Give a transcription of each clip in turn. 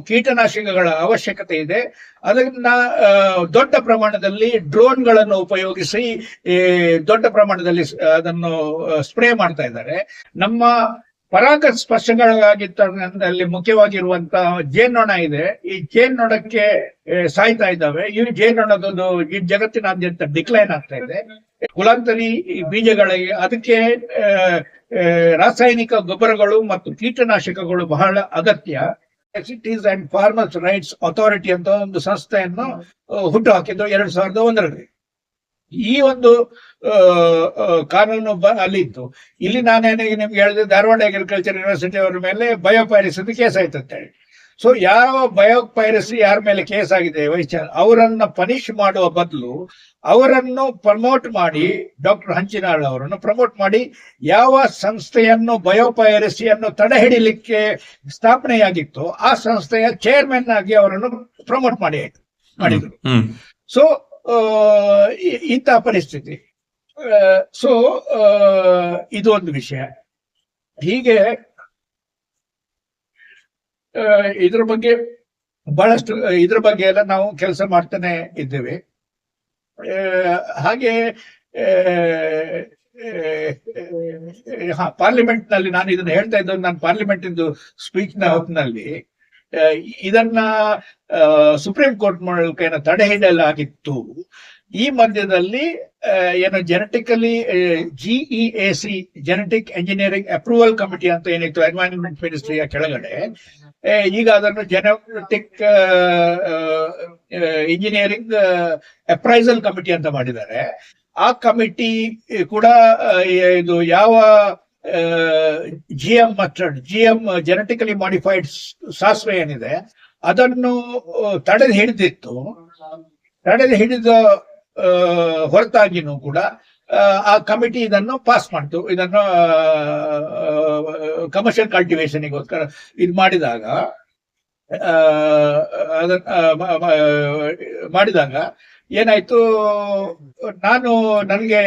ಕೀಟನಾಶಕಗಳ ಅವಶ್ಯಕತೆ ಇದೆ. ಅದನ್ನ ದೊಡ್ಡ ಪ್ರಮಾಣದಲ್ಲಿ ಡ್ರೋನ್ಗಳನ್ನು ಉಪಯೋಗಿಸಿ ದೊಡ್ಡ ಪ್ರಮಾಣದಲ್ಲಿ ಅದನ್ನು ಸ್ಪ್ರೇ ಮಾಡ್ತಾ ಇದ್ದಾರೆ. ನಮ್ಮ ಪರಾಗ ಸ್ಪರ್ಶಗಳಾಗಿದ್ದಲ್ಲಿ ಮುಖ್ಯವಾಗಿರುವಂತಹ ಜೇನ್ನೊಣ ಇದೆ. ಈ ಜೇನ್ನೊಣಕ್ಕೆ ಸಾಯ್ತಾ ಇದ್ದಾವೆ. ಈ ಜೇನ್ನೊಣದೊಂದು ಈ ಜಗತ್ತಿನಾದ್ಯಂತ ಡಿಕ್ಲೈನ್ ಆಗ್ತಾ ಇದೆ. ಕುಲಾಂತರಿ ಬೀಜಗಳಿಗೆ ಅದಕ್ಕೆ ರಾಸಾಯನಿಕ ಗೊಬ್ಬರಗಳು ಮತ್ತು ಕೀಟನಾಶಕಗಳು ಬಹಳ ಅಗತ್ಯ. Cities and farmers rights authority ಅಂತ ಒಂದು ಸಂಸ್ಥೆಯನ್ನು ಹುಟ್ಟು ಹಾಕಿದ್ದು 2001ರಲ್ಲಿ. ಈ ಒಂದು ಕಾನೂನು ಅಲ್ಲಿ ಇತ್ತು. ಇಲ್ಲಿ ನಾನೇನು ನಿಮ್ಗೆ ಹೇಳಿದೆ, ಧಾರವಾಡ ಅಗ್ರಿಕಲ್ಚರ್ ಯೂನಿವರ್ಸಿಟಿ ಅವರ ಮೇಲೆ ಬಯೋಪೈರಸಿ ಕೇಸ್ ಆಯ್ತು ಅಂತ ಹೇಳಿ. ಸೊ ಯಾವ ಬಯೋಪೈರಸಿ ಯಾರ ಮೇಲೆ ಕೇಸ್ ಆಗಿದೆ ಅವರನ್ನ ಪನಿಷ್ ಮಾಡುವ ಬದಲು ಅವರನ್ನು ಪ್ರಮೋಟ್ ಮಾಡಿ, ಡಾಕ್ಟರ್ ಹಂಚಿನಾಳ್ ಅವರನ್ನು ಪ್ರಮೋಟ್ ಮಾಡಿ ಯಾವ ಸಂಸ್ಥೆಯನ್ನು ಬಯೋಪೈರಸಿಯನ್ನು ತಡೆ ಹಿಡಿಲಿಕ್ಕೆ ಸ್ಥಾಪನೆಯಾಗಿತ್ತು ಆ ಸಂಸ್ಥೆಯ ಚೇರ್ಮನ್ ಆಗಿ ಅವರನ್ನು ಪ್ರಮೋಟ್ ಮಾಡಿದ್ರು. ಸೊ ಇಂತಹ ಪರಿಸ್ಥಿತಿ. ಸೊ ಇದು ಒಂದು ವಿಷಯ. ಹೀಗೆ ಇದ್ರ ಬಗ್ಗೆ ಬಹಳಷ್ಟು ಇದ್ರ ಬಗ್ಗೆ ಎಲ್ಲ ನಾವು ಕೆಲಸ ಮಾಡ್ತಾನೆ ಇದ್ದೇವೆ. ಹಾಗೆ ಪಾರ್ಲಿಮೆಂಟ್ ನಲ್ಲಿ ನಾನು ಇದನ್ನ ಹೇಳ್ತಾ ಇದ್ದ, ನಾನು ಪಾರ್ಲಿಮೆಂಟ್ ಇಂದು ಸ್ಪೀಚ್ ನ ಹೊತ್ತಿನಲ್ಲಿ ಇದನ್ನ ಸುಪ್ರೀಂ ಕೋರ್ಟ್ ಮೂಲಕ ತಡೆ ಹಿಡಿಯಲಾಗಿತ್ತು. ಈ ಮಧ್ಯದಲ್ಲಿ ಏನು genetically GEAC genetic engineering approval committee ಅಂತ ಏನಿತ್ತು ಎನ್ವೈರನ್ಮೆಂಟ್ ಮಿನಿಸ್ಟ್ರಿಯ ಕೆಳಗಡೆ, ಈಗ ಅದನ್ನು ಜೆನೆಟಿಕ್ ಇಂಜಿನಿಯರಿಂಗ್ ಅಪ್ರೈಸಲ್ ಕಮಿಟಿ ಅಂತ ಮಾಡಿದ್ದಾರೆ. ಆ ಕಮಿಟಿ ಕೂಡ ಇದು ಯಾವ GM mustard, GM genetically modified ಸಾಸಿವೆ ಏನಿದೆ ಅದನ್ನು ತಡೆದು ಹಿಡಿದಿತ್ತು. ತಡೆದು ಹಿಡಿದ ಹೊರತಾಗಿನೂ ಕೂಡ ಆ ಕಮಿಟಿ ಇದನ್ನು ಪಾಸ್ ಮಾಡ್ತು. ಇದನ್ನು ಕಮರ್ಷಿಯಲ್ ಕಲ್ಟಿವೇಶನ್ಗೋಸ್ಕರ ಇದು ಮಾಡಿದಾಗ ಏನಾಯ್ತು, ನನಗೆ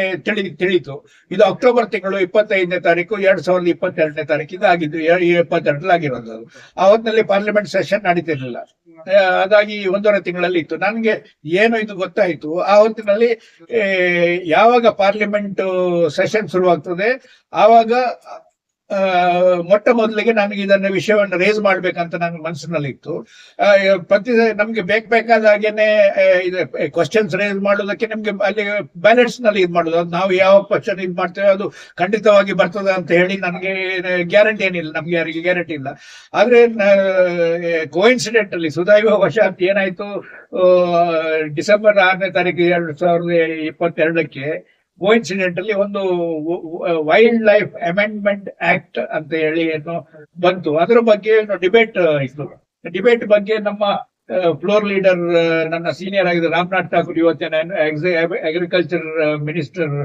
ತಿಳಿಯಿತು ಇದು ಅಕ್ಟೋಬರ್ ತಿಂಗಳು 25ನೇ ತಾರೀಕು 2022ನೇ ತಾರೀಕಿಗೆ ಆಗಿದ್ದು, 22ರಲ್ಲಿ ಆಗಿರೋದು. ಆ ಹೊತ್ತಿನಲ್ಲಿ ಪಾರ್ಲಿಮೆಂಟ್ ಸೆಷನ್ ನಡೀತಿರ್ಲಿಲ್ಲ. ಅದಾಗಿ 1.5 ತಿಂಗಳಲ್ಲಿ ಇತ್ತು. ನನಗೆ ಏನು ಇದು ಗೊತ್ತಾಯ್ತು, ಆ ಹೊತ್ತಿನಲ್ಲಿ ಯಾವಾಗ ಪಾರ್ಲಿಮೆಂಟ್ ಸೆಷನ್ ಶುರುವಾಗ್ತದೆ ಆವಾಗ ಮೊಟ್ಟ ಮೊದಲಿಗೆ ನನಗೆ ಇದನ್ನ ವಿಷಯವನ್ನು ರೇಸ್ ಮಾಡ್ಬೇಕಂತ ನನ್ನ ಮನಸ್ಸಿನಲ್ಲಿ ಇತ್ತು. ನಮ್ಗೆ ಬೇಕಾದ ಹಾಗೇನೆ ಕ್ವಶನ್ಸ್ ರೇಸ್ ಮಾಡೋದಕ್ಕೆ ನಮ್ಗೆ ಅಲ್ಲಿ ಬ್ಯಾಲೆಟ್ಸ್ ನಲ್ಲಿ ಇದು ಮಾಡೋದು, ಅದು ನಾವು ಯಾವ ಕ್ವಶನ್ ಇದು ಮಾಡ್ತೇವೆ ಅದು ಖಂಡಿತವಾಗಿ ಬರ್ತದೆ ಅಂತ ಹೇಳಿ ನನಗೆ ಗ್ಯಾರಂಟಿ ಏನಿಲ್ಲ, ನಮ್ಗೆ ಯಾರಿಗೆ ಗ್ಯಾರಂಟಿ ಇಲ್ಲ. ಆದ್ರೆ ಕೋಇನ್ಸಿಡೆಂಟಲ್ಲಿ ಸುದೈವವಶಾತ್ ಏನಾಯ್ತು, ಡಿಸೆಂಬರ್ 6ನೇ ತಾರೀಕು 2022ಕ್ಕೆ ಕೋಇನ್ಸಿಡೆಂಟಲ್ಲಿ ಒಂದು ವೈಲ್ಡ್ ಲೈಫ್ ಅಮೆಂಡ್ಮೆಂಟ್ ಆಕ್ಟ್ ಅಂತ ಹೇಳಿ ಏನು ಬಂತು. ಅದರ ಬಗ್ಗೆ ಡಿಬೇಟ್ ಇತ್ತು. ಡಿಬೇಟ್ ಬಗ್ಗೆ ನಮ್ಮ ಫ್ಲೋರ್ ಲೀಡರ್, ನನ್ನ ಸೀನಿಯರ್ ಆಗಿದ್ದ ರಾಮನಾಥ್ ಠಾಕೂರ್, ಇವತ್ತಿನ agriculture minister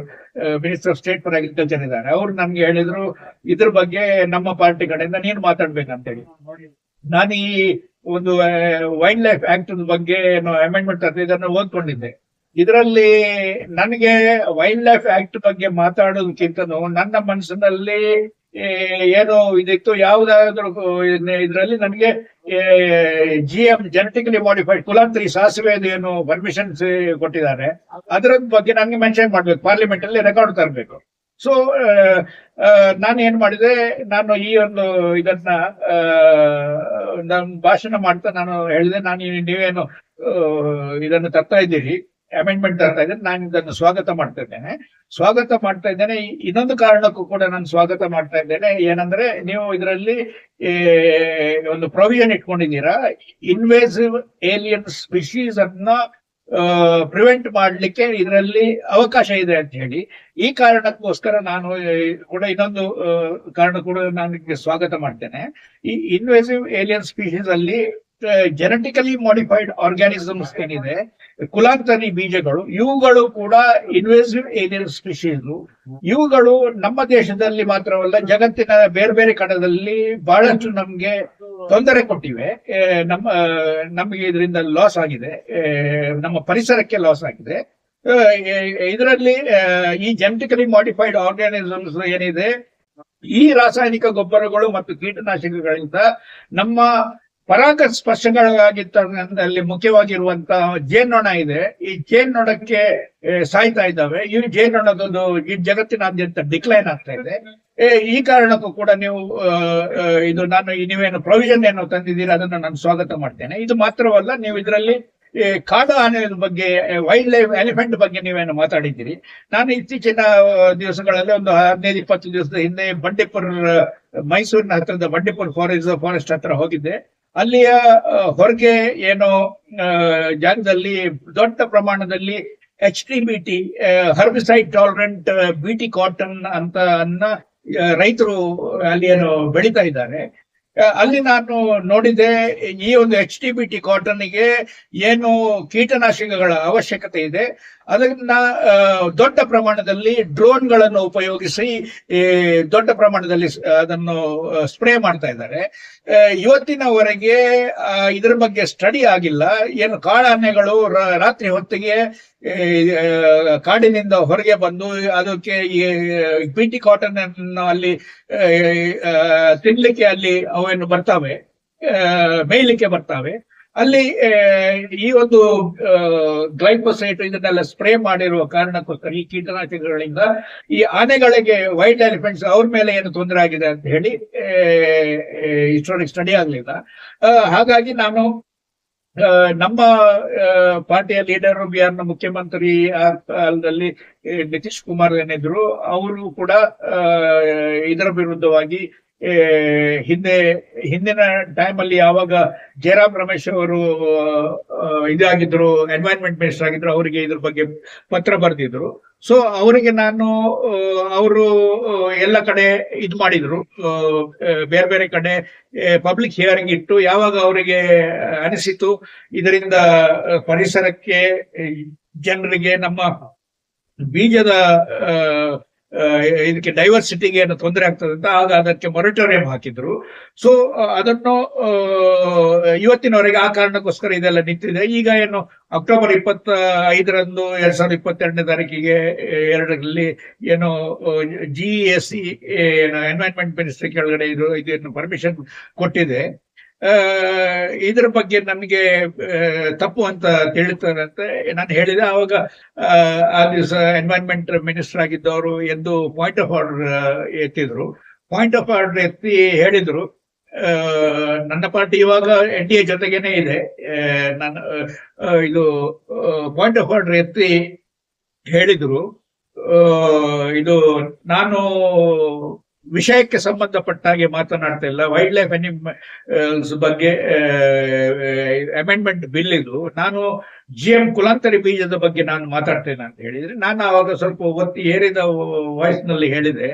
of state for agriculture ಇದ್ದಾರೆ. ಅವ್ರು ನನ್ಗೆ ಹೇಳಿದ್ರು ಇದ್ರ ಬಗ್ಗೆ ನಮ್ಮ ಪಾರ್ಟಿ ಕಡೆಯಿಂದ ನೀನು ಮಾತಾಡ್ಬೇಕಂತೇಳಿ. ನಾನು ಈ ಒಂದು ವೈಲ್ಡ್ ಲೈಫ್ ಆಕ್ಟ್ ಬಗ್ಗೆ ಅಮೆಂಡ್ಮೆಂಟ್ ಅಂತ ಇದನ್ನು ಓದ್ಕೊಂಡಿದ್ದೆ. ಇದರಲ್ಲಿ ನನಗೆ ವೈಲ್ಡ್ ಲೈಫ್ ಆಕ್ಟ್ ಬಗ್ಗೆ ಮಾತಾಡೋದಕ್ಕಿಂತನೂ ನನ್ನ ಮನಸ್ಸಿನಲ್ಲಿ ಏನು ಇದಿತ್ತು, ಯಾವುದಾದ್ರೂ ಇದರಲ್ಲಿ ನನಗೆ GM ಜೆನೆಟಿಕಲಿ ಮಾಡಿಫೈಡ್ ಕುಲಾಂತರಿ ಸಾಸಿವೆ ಏನು ಪರ್ಮಿಷನ್ಸ್ ಕೊಟ್ಟಿದ್ದಾರೆ ಅದರ ಬಗ್ಗೆ ನನಗೆ ಮೆನ್ಷನ್ ಮಾಡ್ಬೇಕು, ಪಾರ್ಲಿಮೆಂಟ್ ಅಲ್ಲಿ ರೆಕಾರ್ಡ್ ತರಬೇಕು. ಸೊ ನಾನು ಏನ್ ಮಾಡಿದೆ, ನಾನು ಈ ಒಂದು ಇದನ್ನ ನನ್ನ ಭಾಷಣ ಮಾಡ್ತಾ ನಾನು ಹೇಳಿದೆ, ನೀವೇನು ಇದನ್ನು ತರ್ತಾ ಇದ್ದೀರಿ, ಅಮೆಂಡ್ಮೆಂಟ್ ತರ್ತಾ ಇದ್ದೇನೆ, ನಾನು ಇದನ್ನು ಸ್ವಾಗತ ಮಾಡ್ತಾ ಇದ್ದೇನೆ. ಇನ್ನೊಂದು ಕಾರಣಕ್ಕೂ ಕೂಡ ನಾನು ಸ್ವಾಗತ ಮಾಡ್ತಾ ಇದ್ದೇನೆ. ಏನಂದ್ರೆ ನೀವು ಇದರಲ್ಲಿ ಒಂದು ಪ್ರೊವಿಷನ್ ಇಟ್ಕೊಂಡಿದ್ದೀರಾ, ಇನ್ವೇಸಿವ್ ಏಲಿಯನ್ ಸ್ಪೀಶೀಸ್ ಅನ್ನ ಪ್ರಿವೆಂಟ್ ಮಾಡ್ಲಿಕ್ಕೆ ಇದರಲ್ಲಿ ಅವಕಾಶ ಇದೆ ಅಂತ ಹೇಳಿ. ಈ ಕಾರಣಕ್ಕೋಸ್ಕರ ನಾನು ಕೂಡ ಇನ್ನೊಂದು ಕಾರಣ ಕೂಡ ನಾನು ಸ್ವಾಗತ ಮಾಡ್ತೇನೆ. ಈ ಇನ್ವೇಸಿವ್ ಏಲಿಯನ್ ಸ್ಪೀಶೀಸ್ ಅಲ್ಲಿ ಜೆನೆಟಿಕಲಿ ಮಾಡಿಫೈಡ್ ಆರ್ಗ್ಯಾನಿಸಮ್ಸ್ ಏನಿದೆ, ಕುಲಾಂತರಿ ಬೀಜಗಳು, ಇವುಗಳು ಕೂಡ ಇನ್ವೇಸಿವ್ ಏಲಿಯನ್ ಸ್ಪೀಶೀಸ್. ಇವುಗಳು ನಮ್ಮ ದೇಶದಲ್ಲಿ ಮಾತ್ರವಲ್ಲ, ಜಗತ್ತಿನ ಬೇರೆ ಬೇರೆ ಕಡೆಗಳಲ್ಲಿ ಬಹಳಷ್ಟು ನಮ್ಗೆ ತೊಂದರೆ ಕೊಟ್ಟಿವೆ. ನಮಗೆ ಇದರಿಂದ ಲಾಸ್ ಆಗಿದೆ, ನಮ್ಮ ಪರಿಸರಕ್ಕೆ ಲಾಸ್ ಆಗಿದೆ. ಇದರಲ್ಲಿ ಈ ಜೆನೆಟಿಕಲಿ ಮಾಡಿಫೈಡ್ ಆರ್ಗ್ಯಾನಿಸಮ್ಸ್ ಏನಿದೆ, ಈ ರಾಸಾಯನಿಕ ಗೊಬ್ಬರಗಳು ಮತ್ತು ಕೀಟನಾಶಕಗಳಿಂದ ನಮ್ಮ ಪರಾಗಸ್ಪರ್ಶಗಳಾಗಿದ್ದಲ್ಲಿ ಮುಖ್ಯವಾಗಿರುವಂತಹ ಜೇನ್ನೊಣ ಇದೆ. ಈ ಜೇನ್ನೊಣಕ್ಕೆ ಸಾಯ್ತಾ ಇದ್ದಾವೆ. ಈ ಜೇನ್ನೊಣದೊಂದು ಈ ಜಗತ್ತಿನಾದ್ಯಂತ ಡಿಕ್ಲೈನ್ ಆಗ್ತಾ ಇದೆ. ಈ ಕಾರಣಕ್ಕೂ ಕೂಡ ನೀವು ಇದು ನೀವೇನು ಪ್ರೊವಿಷನ್ ಏನು ತಂದಿದ್ದೀರಿ ಅದನ್ನು ನಾನು ಸ್ವಾಗತ ಮಾಡ್ತೇನೆ. ಇದು ಮಾತ್ರವಲ್ಲ, ನೀವು ಇದರಲ್ಲಿ ಕಾಡು ಆನೆ ಬಗ್ಗೆ, ವೈಲ್ಡ್ ಲೈಫ್ ಎಲಿಫೆಂಟ್ ಬಗ್ಗೆ ನೀವೇನು ಮಾತಾಡಿದ್ದೀರಿ. ನಾನು ಇತ್ತೀಚಿನ ದಿವಸಗಳಲ್ಲಿ ಒಂದು 15-20 ದಿವಸದ ಹಿಂದೆ ಬಂಡೀಪುರ, ಮೈಸೂರಿನ ಹತ್ತಿರದ ಬಂಡೀಪುರ ಫಾರೆಸ್ಟ್ ಹತ್ರ ಹೋಗಿದ್ದೆ. ಅಲ್ಲಿಯ ಹೊರಗೆ ಏನೋ ಜಾಗದಲ್ಲಿ ದೊಡ್ಡ ಪ್ರಮಾಣದಲ್ಲಿ HTBT, herbicide tolerant BT cotton ಅಂತ ರೈತರು ಅಲ್ಲಿ ಏನು ಬೆಳೀತಾ ಇದ್ದಾರೆ. ಅಲ್ಲಿ ನಾನು ನೋಡಿದೆ, ಈ ಒಂದು HTBT ಕಾಟನ್ಗೆ ಏನು ಕೀಟನಾಶಕಗಳ ಅವಶ್ಯಕತೆ ಇದೆ ಅದನ್ನ ದೊಡ್ಡ ಪ್ರಮಾಣದಲ್ಲಿ ಡ್ರೋನ್ಗಳನ್ನು ಉಪಯೋಗಿಸಿ ದೊಡ್ಡ ಪ್ರಮಾಣದಲ್ಲಿ ಅದನ್ನು ಸ್ಪ್ರೇ ಮಾಡ್ತಾ ಇದ್ದಾರೆ. ಇವತ್ತಿನವರೆಗೆ ಇದರ ಬಗ್ಗೆ ಸ್ಟಡಿ ಆಗಿಲ್ಲ. ಏನು ಕಾಡಾನೆಗಳು ರಾತ್ರಿ ಹೊತ್ತಿಗೆ ಕಾಡಿನಿಂದ ಹೊರಗೆ ಬಂದು ಅದಕ್ಕೆ ಈ BT ಕಾಟನ್ ಅನ್ನು ಅಲ್ಲಿ ತಿನ್ಲಿಕ್ಕೆ ಅಲ್ಲಿ ಅವೇನು ಬರ್ತಾವೆ, ಮೇಯ್ಲಿಕ್ಕೆ ಬರ್ತಾವೆ. ಅಲ್ಲಿ ಈ ಒಂದು ಗ್ಲೈಫೋಸೇಟ್ ಇದನ್ನೆಲ್ಲ ಸ್ಪ್ರೇ ಮಾಡಿರುವ ಕಾರಣಕ್ಕೋಸ್ಕರ ಈ ಕೀಟನಾಶಕಗಳಿಂದ ಈ ಆನೆಗಳಿಗೆ, ವೈಲ್ಡ್ ಎಲಿಫೆಂಟ್ಸ್ ಅವ್ರ ಮೇಲೆ ಏನು ತೊಂದರೆ ಆಗಿದೆ ಅಂತ ಹೇಳಿ ಇಷ್ಟೊಂದು ಸ್ಟಡಿ ಆಗ್ಲಿಲ್ಲ. ಹಾಗಾಗಿ ನಾನು ನಮ್ಮ ಪಾರ್ಟಿಯ ಲೀಡರ್, ಬಿಹಾರ್ನ ಮುಖ್ಯಮಂತ್ರಿ ಕಾಲದಲ್ಲಿ ನಿತೀಶ್ ಕುಮಾರ್ ಏನಿದ್ರು, ಅವರು ಕೂಡ ಇದರ ವಿರುದ್ಧವಾಗಿ ಹಿಂದಿನ ಟೈಮ್ ಅಲ್ಲಿ ಯಾವಾಗ ಜಯರಾಮ್ ರಮೇಶ್ ಅವರು ಇದಾಗಿದ್ರು, ಎನ್ವೈರನ್ಮೆಂಟ್ ಮಿನಿಸ್ಟರ್ ಆಗಿದ್ರು, ಅವರಿಗೆ ಇದ್ರ ಬಗ್ಗೆ ಪತ್ರ ಬರೆದಿದ್ರು. ಸೊ ಅವರಿಗೆ ಅವರು ಎಲ್ಲ ಕಡೆ ಇದು ಮಾಡಿದ್ರು, ಬೇರೆ ಬೇರೆ ಕಡೆ ಪಬ್ಲಿಕ್ ಹಿಯರಿಂಗ್ ಇಟ್ಟು, ಯಾವಾಗ ಅವರಿಗೆ ಅನಿಸಿತು ಇದರಿಂದ ಪರಿಸರಕ್ಕೆ, ಜನರಿಗೆ, ನಮ್ಮ ಬೀಜದ ಇದಕ್ಕೆ ಡೈವರ್ಸಿಟಿಗೆ ಏನು ತೊಂದರೆ ಆಗ್ತದೆ ಅಂತ, ಆಗ ಅದಕ್ಕೆ ಮೊರಟೋರಿಯಂ ಹಾಕಿದ್ರು. ಸೊ ಅದನ್ನು ಇವತ್ತಿನವರೆಗೆ ಆ ಕಾರಣಕ್ಕೋಸ್ಕರ ಇದೆಲ್ಲ ನಿಂತಿದೆ. ಈಗ ಏನು ಅಕ್ಟೋಬರ್ 25ರಂದು 2022ನೇ ತಾರೀಕಿಗೆ 2ರಲ್ಲಿ ಏನು GESC ಎನ್ವೈರನ್ಮೆಂಟ್ ಮಿನಿಸ್ಟ್ರಿ ಕೆಳಗಡೆ ಇದನ್ನು ಪರ್ಮಿಷನ್ ಕೊಟ್ಟಿದೆ. ಇದರ ಬಗ್ಗೆ ನನಗೆ ತಪ್ಪು ಅಂತ ತಿಳಿತಾರಂತೆ ನಾನು ಹೇಳಿದೆ. ಆವಾಗ ಆ ದಿವಸ ಎನ್ವೈರನ್ಮೆಂಟ್ ಮಿನಿಸ್ಟರ್ ಆಗಿದ್ದವರು ಎಂದು ಪಾಯಿಂಟ್ ಆಫ್ ಆರ್ಡರ್ ಎತ್ತಿದ್ರು. ಪಾಯಿಂಟ್ ಆಫ್ ಆರ್ಡರ್ ಎತ್ತಿ ಹೇಳಿದ್ರು, ನನ್ನ ಪಾರ್ಟಿ ಇವಾಗ NDA ಜೊತೆಗೇನೆ ಇದೆ. ನಾನು ಇದು ಪಾಯಿಂಟ್ ಆಫ್ ಆರ್ಡರ್ ಎತ್ತಿ ಹೇಳಿದ್ರು, ಇದು ನಾನು ವಿಷಯಕ್ಕೆ ಸಂಬಂಧಪಟ್ಟ ಹಾಗೆ ಮಾತನಾಡ್ತಾ ಇಲ್ಲ. ವೈಲ್ಡ್ ಲೈಫ್ ಅನಿಮಲ್ಸ್ ಬಗ್ಗೆ ಅಮೆಂಡ್ಮೆಂಟ್ ಬಿಲ್ ಇದು. ನಾನು GM ಕುಲಾಂತರಿ ಬೀಜದ ಬಗ್ಗೆ ನಾನು ಮಾತಾಡ್ತೇನೆ ಅಂತ ಹೇಳಿದ್ರೆ, ನಾನು ಆವಾಗ ಸ್ವಲ್ಪ ಒತ್ತಿ ಏರಿದ ವಾಯ್ಸ್ ನಲ್ಲಿ ಹೇಳಿದೆ,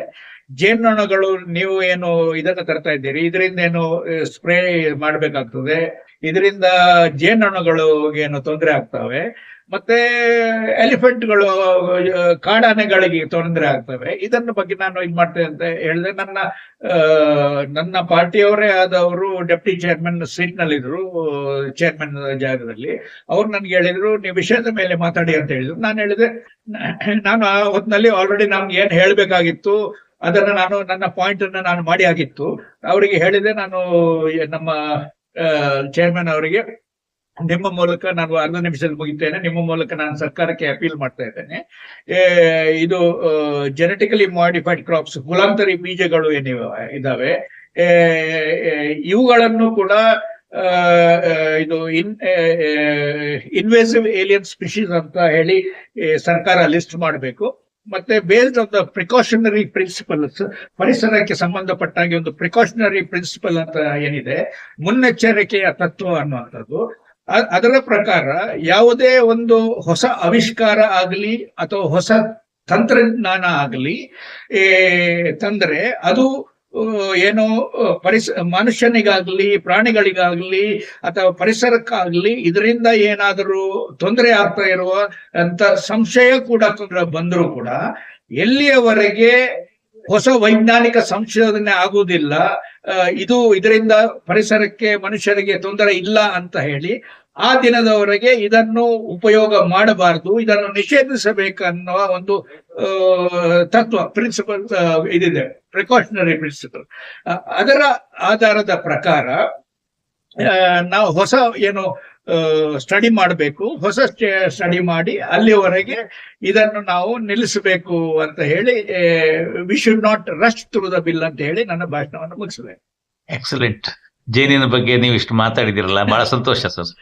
ಜೇನ್ನೊಣಗಳು ನೀವು ಏನು ಇದನ್ನ ತರ್ತಾ ಇದ್ದೀರಿ, ಇದರಿಂದ ಏನು ಸ್ಪ್ರೇ ಮಾಡ್ಬೇಕಾಗ್ತದೆ, ಇದರಿಂದ ಜೇನ್ನೊಣಗಳು ಏನು ತೊಂದರೆ ಆಗ್ತವೆ, ಮತ್ತೆ ಎಲಿಫೆಂಟ್ಗಳು, ಕಾಡಾನೆಗಳಿಗೆ ತೊಂದರೆ ಆಗ್ತವೆ. ಇದನ್ನ ಬಗ್ಗೆ ನಾನು ಇದು ಮಾಡ್ತೇನೆ ಅಂತ ಹೇಳಿದೆ. ನನ್ನ ಪಾರ್ಟಿಯವರೇ ಆದವರು ಡೆಪ್ಟಿ ಚೇರ್ಮನ್ ಸೀಟ್ ನಲ್ಲಿದ್ರು, ಚೇರ್ಮನ್ ಜಾಗದಲ್ಲಿ. ಅವ್ರು ನನ್ಗೆ ಹೇಳಿದ್ರು, ನೀವು ವಿಷಯದ ಮೇಲೆ ಮಾತಾಡಿ ಅಂತ ಹೇಳಿದ್ರು. ನಾನು ಹೇಳಿದೆ, ನಾನು ಆ ಹೊತ್ತಿನಲ್ಲಿ ಆಲ್ರೆಡಿ ನಮ್ಗೆ ಏನ್ ಹೇಳ್ಬೇಕಾಗಿತ್ತು ಅದನ್ನ ನನ್ನ ಪಾಯಿಂಟ್ ಅನ್ನ ನಾನು ಮಾಡಿ ಆಗಿತ್ತು. ಅವರಿಗೆ ಹೇಳಿದೆ, ನಾನು ನಮ್ಮ ಚೇರ್ಮನ್ ಅವರಿಗೆ, ನಿಮ್ಮ ಮೂಲಕ ನಾನು 1 ನಿಮಿಷದಲ್ಲಿ ಮುಗಿತೇನೆ, ನಿಮ್ಮ ಮೂಲಕ ನಾನು ಸರ್ಕಾರಕ್ಕೆ ಅಪೀಲ್ ಮಾಡ್ತಾ ಇದ್ದೇನೆ, ಇದು ಜೆನೆಟಿಕಲಿ ಮಾಡಿಫೈಡ್ ಕ್ರಾಪ್ಸ್, ಕುಲಾಂತರಿ ಬೀಜಗಳು ಏನಿವೆ ಇದಾವೆ, ಇವುಗಳನ್ನು ಕೂಡ ಇದು ಇನ್ವೇಸಿವ್ ಏಲಿಯನ್ ಸ್ಪೀಶೀಸ್ ಅಂತ ಹೇಳಿ ಸರ್ಕಾರ ಲಿಸ್ಟ್ ಮಾಡಬೇಕು. ಮತ್ತೆ based on the precautionary principles, ಪರಿಸರಕ್ಕೆ ಸಂಬಂಧಪಟ್ಟಾಗಿ ಒಂದು ಪ್ರಿಕಾಷನರಿ ಪ್ರಿನ್ಸಿಪಲ್ ಅಂತ ಏನಿದೆ, ಮುನ್ನೆಚ್ಚರಿಕೆಯ ತತ್ವ ಅನ್ನುವಂಥದ್ದು, ಅದರ ಪ್ರಕಾರ ಯಾವುದೇ ಒಂದು ಹೊಸ ಆವಿಷ್ಕಾರ ಆಗಲಿ ಅಥವಾ ಹೊಸ ತಂತ್ರಜ್ಞಾನ ಆಗಲಿ ತಂದ್ರೆ ಅದು ಏನೋ ಮನುಷ್ಯನಿಗಾಗ್ಲಿ, ಪ್ರಾಣಿಗಳಿಗಾಗ್ಲಿ ಅಥವಾ ಪರಿಸರಕ್ಕಾಗ್ಲಿ ಇದರಿಂದ ಏನಾದರೂ ತೊಂದರೆ ಆಗ್ತಾ ಇರುವ ಅಂತ ಸಂಶಯ ಕೂಡ ಬಂದರೂ ಕೂಡ, ಎಲ್ಲಿಯವರೆಗೆ ಹೊಸ ವೈಜ್ಞಾನಿಕ ಸಂಶೋಧನೆ ಆಗುವುದಿಲ್ಲ, ಇದರಿಂದ ಪರಿಸರಕ್ಕೆ, ಮನುಷ್ಯರಿಗೆ ತೊಂದರೆ ಇಲ್ಲ ಅಂತ ಹೇಳಿ ಆ ದಿನದವರೆಗೆ ಇದನ್ನು ಉಪಯೋಗ ಮಾಡಬಾರದು, ಇದನ್ನು ನಿಷೇಧಿಸಬೇಕನ್ನುವ ಒಂದು ತತ್ವ, ಪ್ರಿನ್ಸಿಪಲ್ ಇದಿದೆ, ಪ್ರಿಕಾಷನರಿ ಪ್ರಿನ್ಸಿಪಲ್. ಅದರ ಆಧಾರದ ಪ್ರಕಾರ ನಾವು ಹೊಸ ಏನು ಸ್ಟಡಿ ಮಾಡಬೇಕು, ಹೊಸ ಸ್ಟಡಿ ಮಾಡಿ ಅಲ್ಲಿವರೆಗೆ ಇದನ್ನು ನಾವು ನಿಲ್ಲಿಸಬೇಕು ಅಂತ ಹೇಳಿ, we should not rush through the bill ಅಂತ ಹೇಳಿ ನನ್ನ ಭಾಷಣವನ್ನು ಮುಗಿಸಿದೆ. ಎಕ್ಸಲೆಂಟ್. ಜೇನಿನ ಬಗ್ಗೆ ನೀವು ಇಷ್ಟು ಮಾತಾಡಿದಿರಲ್ಲ, ಬಹಳ ಸಂತೋಷ ಸರ್.